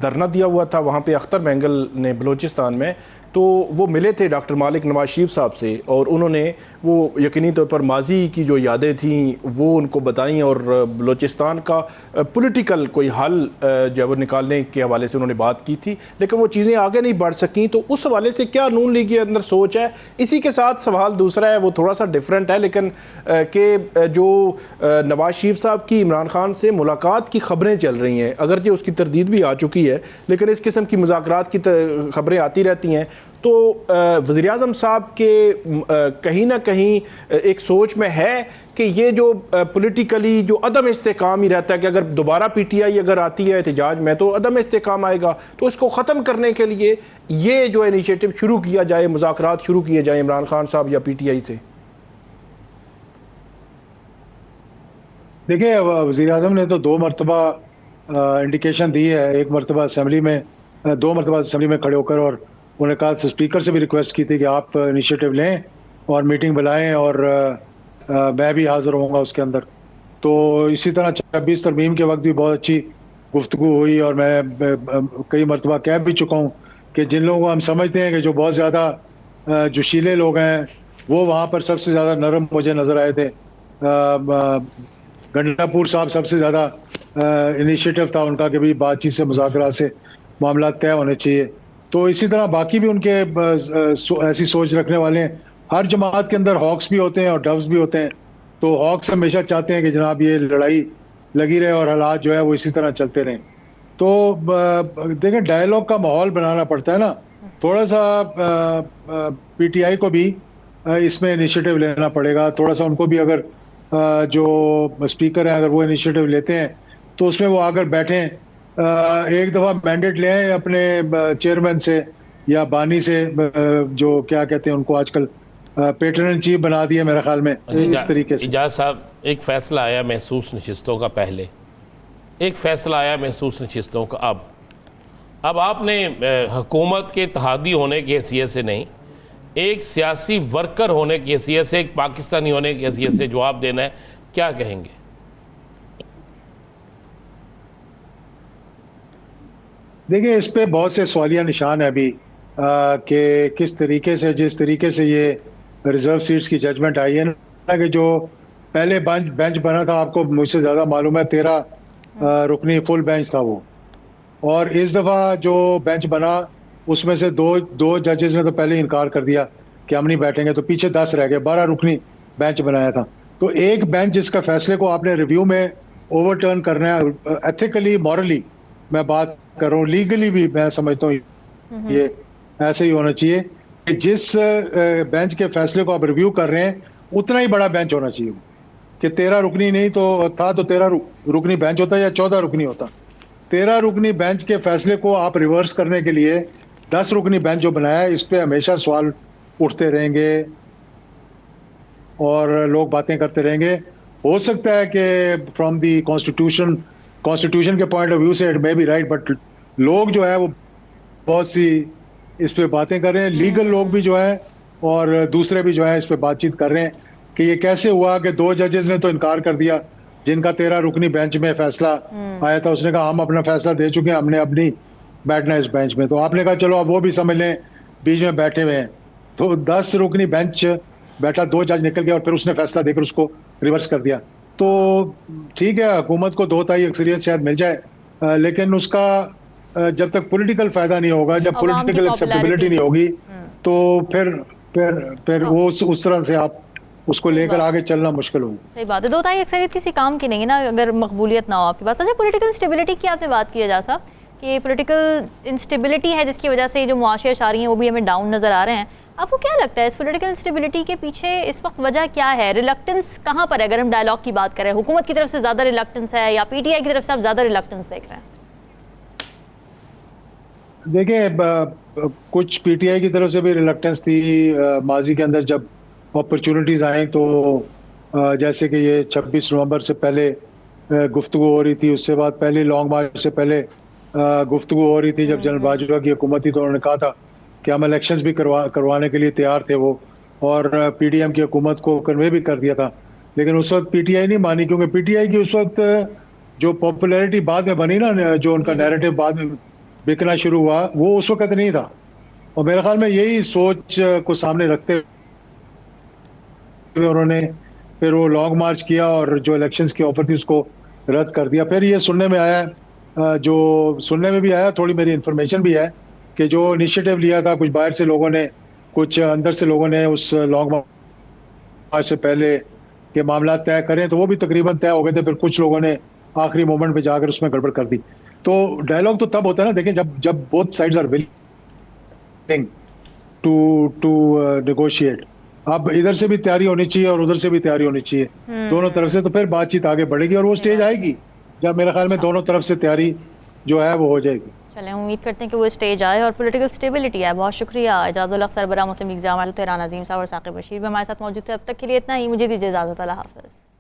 धरना दिया हुआ था वहाँ पे अख्तर मैंगल ने बलूचिस्तान में, तो वो मिले थे डॉक्टर मालिक नवाज शरीफ साहब से और उन्होंने वो यकीनी तौर पर माजी की जो यादें थीं वो उनको बताई और बलूचिस्तान का पॉलिटिकल कोई हल जब निकालने के हवाले से उन्होंने बात की थी, लेकिन वो चीज़ें आगे नहीं बढ़ सकीं। तो उस हवाले से क्या नून लीग के अंदर सोच है? इसी के साथ सवाल दूसरा है, वो थोड़ा सा डिफरेंट है, लेकिन कि जो नवाज शरीफ साहब की इमरान खान से मुलाकात की ख़बरें चल रही हैं, अगरचे उसकी तरदीद भी आ चुकी है, लेकिन इस किस्म की मुज़ाकरात की ख़बरें आती रहती हैं। तो वज़ीर आज़म साहब के कहीं ना कहीं एक सोच में है कि ये जो पॉलिटिकली जो अदम इस्तेकाम ही रहता है कि अगर दोबारा PTI अगर आती है एहतजाज में तो अदम इस्तेकाम आएगा, तो इसको ख़त्म करने के लिए ये जो इनिशिएटिव शुरू किया जाए, मुज़ाकरात शुरू किए जाए इमरान खान साहब या PTI से। देखिए, वज़ीर आज़म ने तो 2 मरतबा इंडिकेशन दी है, 1 मरतबा असेंबली में, 2 मरतबा असेंबली में खड़े होकर, और उन्होंने कहा स्पीकर से भी रिक्वेस्ट की थी कि आप इनिशिएटिव लें और मीटिंग बुलाएं और मैं भी हाज़िर होऊंगा उसके अंदर। तो इसी तरह 26 तरमीम के वक्त भी बहुत अच्छी गुफ्तगू हुई और मैं कई मरतबा कह भी चुका हूँ कि जिन लोगों को हम समझते हैं कि जो बहुत ज़्यादा जोशीले लोग हैं वो वहाँ पर सबसे ज़्यादा नरम मुझे नज़र आए थे। गंडापुर साहब सबसे ज़्यादा इनिशिएटिव था उनका कि भाई बातचीत से मुज़ाकरात से मामला तय होने चाहिए। तो इसी तरह बाकी भी उनके ऐसी सोच रखने वाले हैं। हर जमात के अंदर हॉक्स भी होते हैं और डव्स भी होते हैं। तो हॉक्स हमेशा चाहते हैं कि जनाब ये लड़ाई लगी रहे और हालात जो है वो इसी तरह चलते रहें। तो देखें, डायलॉग का माहौल बनाना पड़ता है ना, थोड़ा सा PTI को भी इसमें इनिशिएटिव लेना पड़ेगा। थोड़ा सा उनको भी अगर जो स्पीकर हैं अगर वो इनिशिएटिव लेते हैं तो उसमें वो आकर बैठें, एक दफ़ा मैंडेट ले आए अपने चेयरमैन से या बानी से, जो क्या कहते हैं उनको आजकल पैटर्न इन चीफ बना दिया मेरे ख्याल में। इस तरीके से इजाज़ साहब, एक फ़ैसला आया महसूस नशिस्तों का, पहले एक फ़ैसला आया महसूस नशिस्तों का, अब आपने हुकूमत के इत्तेहादी होने की हैसियत से नहीं, एक सियासी वर्कर होने की हैसियत से, एक पाकिस्तानी होने की हैसियत से जवाब देना है, क्या कहेंगे? देखिए, इस पे बहुत से सवालिया निशान है अभी कि किस तरीके से, जिस तरीके से ये रिजर्व सीट्स की जजमेंट आई है ना, कि जो पहले बेंच बना था, आपको मुझसे ज़्यादा मालूम है, 13 रुकनी फुल बेंच था वो, और इस दफ़ा जो बेंच बना उसमें से दो जजेस ने तो पहले इनकार कर दिया कि हम नहीं बैठेंगे, तो पीछे 10 रह गए, 12 रुकनी बेंच बनाया था। तो एक बेंच जिसका फैसले को आपने रिव्यू में ओवरटर्न करना है, एथिकली मॉरली मैं बात कर रहा हूँ, लीगली भी मैं समझता हूँ ये ऐसे ही होना चाहिए कि जिस बेंच के फैसले को आप रिव्यू कर रहे हैं उतना ही बड़ा बेंच होना चाहिए कि 13 रुकनी नहीं तो था तो 13 रुकनी बेंच होता या 14 रुकनी होता। 13 रुकनी बेंच के फैसले को आप रिवर्स करने के लिए 10 रुकनी बेंच जो बनाया है, इस पे हमेशा सवाल उठते रहेंगे और लोग बातें करते रहेंगे। हो सकता है कि फ्रॉम दी कॉन्स्टिट्यूशन के पॉइंट ऑफ व्यू से it may be right, but लोग जो है वो बहुत सी इस पे बातें कर रहे हैं, लीगल लोग भी जो है और दूसरे भी जो है इस पे बातचीत कर रहे हैं कि ये कैसे हुआ कि 2 जजेस ने तो इनकार कर दिया, जिनका 13 रुकनी बेंच में फैसला आया था, उसने कहा हम अपना फैसला दे चुके हैं, हमने अपनी बैठना है इस बेंच में। तो आपने कहा चलो अब वो भी समझ लें बीच में बैठे हुए हैं, तो 10 रुकनी बेंच बैठा, 2 जज निकल गया और फिर उसने फैसला देकर उसको रिवर्स कर दिया। तो ठीक है, हुकूमत को 2/3 अक्सरियत शायद मिल जाए, लेकिन उसका जब तक पॉलिटिकल फायदा नहीं होगा, जब पॉलिटिकल एक्सेप्टेबिलिटी नहीं होगी, तो फिर वो उस तरह से आप उसको लेकर आगे चलना मुश्किल होगा। सही बात है, 2/3 अक्सरियत किसी काम की नहीं है ना अगर मकबूलियत ना हो आपके पास। अच्छा, पॉलिटिकल स्टेबिलिटी की आपने बात की है एजाज साहब कि पॉलिटिकल इंस्टेबिलिटी है जिसकी वजह से जो मुआशी अशारी हैं वो भी हमें डाउन नज़र आ रहे हैं। आपको क्या लगता है इस पॉलिटिकल स्टेबिलिटी के पीछे इस वक्त वजह क्या है? रिलक्टेंस कहाँ पर है? अगर हम डायलॉग की बात करें, हुकूमत की तरफ से ज़्यादा रिलक्टेंस है या PTI की तरफ से आप ज़्यादा रिलक्टेंस देख रहे हैं? देखिए, कुछ PTI की तरफ से भी रिलक्टेंस थी माजी के अंदर जब अपॉर्चुनिटीज़ आई, तो जैसे कि ये 26 नवंबर से पहले गुफ्तगू हो रही थी, उससे बाद पहले लॉन्ग मार्च से पहले गुफ्तगू हो रही थी जब जनरल बाजवा की हुकूमत थी, तो उन्होंने कहा था कि हम इलेक्शंस भी करवाने के लिए तैयार थे वो, और PDM की हुकूमत को कन्वे भी कर दिया था। लेकिन उस वक्त PTI नहीं मानी, क्योंकि PTI की उस वक्त जो पॉपुलैरिटी बाद में बनी ना, जो उनका नैरेटिव बाद में बिकना शुरू हुआ, वो उस वक्त नहीं था। और मेरे ख्याल में यही सोच को सामने रखते हुए उन्होंने फिर वो लॉन्ग मार्च किया और जो इलेक्शंस की ऑफर थी उसको रद्द कर दिया। फिर ये सुनने में आया, जो सुनने में भी आया, थोड़ी मेरी इन्फॉर्मेशन भी है कि जो इनिशिएटिव लिया था कुछ बाहर से लोगों ने, कुछ अंदर से लोगों ने उस लॉन्ग मार्च से पहले के मामला तय करें, तो वो भी तकरीबन तय हो गए थे। फिर कुछ लोगों ने आखिरी मोमेंट पे जाकर उसमें गड़बड़ कर दी। तो डायलॉग तो तब होता है ना, देखें, जब both sides are willing to negotiate. अब इधर से भी तैयारी होनी चाहिए और उधर से भी तैयारी होनी चाहिए, दोनों तरफ से, तो फिर बातचीत आगे बढ़ेगी और वो स्टेज आएगी जब मेरे ख्याल में दोनों तरफ से तैयारी जो है वो हो जाएगी। चलें, उम्मीद करते हैं कि वो स्टेज आए और पॉलिटिकल स्टेबिलिटी है। बहुत शुक्रिया एजाजुल हक सरबराह मुस्लिम लीग जमात तेहरान अजीम साहब और साकिब बशीर भी हमारे साथ मौजूद थे। अब तक के लिए इतना ही, मुझे दीजिए इजाज़त, अल्लाह हाफ़िज़।